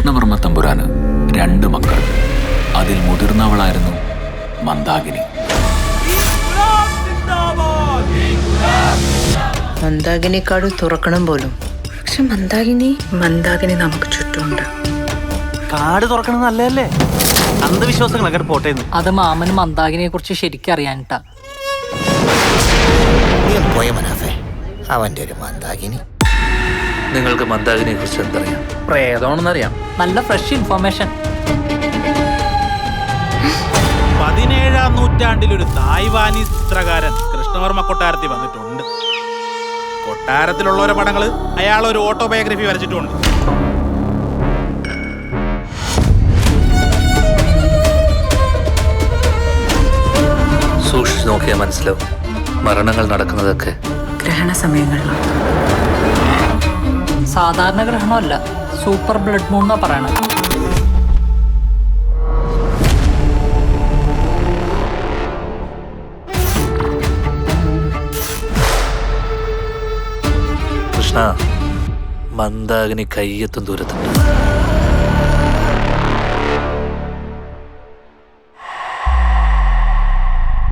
കൃഷ്ണവർമ്മ തമ്പുരാന് 2 മക്കൾ. അതിൽ മുതിർന്നവളായിരുന്നു മന്ദാകിനി. മന്ദാകിനിക്കാട് തുറക്കണം പോലും. പക്ഷെ മന്ദാകിനി നമുക്ക് ചുറ്റുമുണ്ട്. കാട് തുറക്കണം നല്ലതല്ലേ? അന്ധവിശ്വാസങ്ങളൊക്കെ പോട്ടേന്ന്. അത് മാമന് മന്ദാകിനിയെ കുറിച്ച് ശരിക്കും അറിയാനിട്ടാ. അവന്റെ ഒരു മന്ദാകിനി. നിങ്ങൾക്ക് മന്ദാകിനിയെ കുറിച്ച് എന്തറിയാം? പ്രേതമാണെന്നറിയാം. നല്ല ഫ്രഷ് ഇൻഫർമേഷൻ. 17-ാം നൂറ്റാണ്ടിൽ ഒരു തായ്വാനീസ് ചിത്രകാരൻ കൃഷ്ണവർമ്മ കൊട്ടാരത്തിൽ വന്നിട്ടുണ്ട്. കൊട്ടാരത്തിലുള്ളവരുടെ പടങ്ങൾ അയാൾ ഒരു ഓട്ടോബയോഗ്രഫി വരച്ചിട്ടുണ്ട്. സൂക്ഷിച്ചു നോക്കിയാൽ മനസ്സിലാവും. മരണങ്ങൾ നടക്കുന്നതൊക്കെ ഗ്രഹണ സമയങ്ങളിലാണ്. സാധാരണ ഗ്രഹണമല്ല, സൂപ്പർ ബ്ലഡ് മൂൺ എന്നാ പറയണത്. കൃഷ്ണ, മന്ദാകിനി കയ്യെത്തും ദൂരത്തുണ്ട്.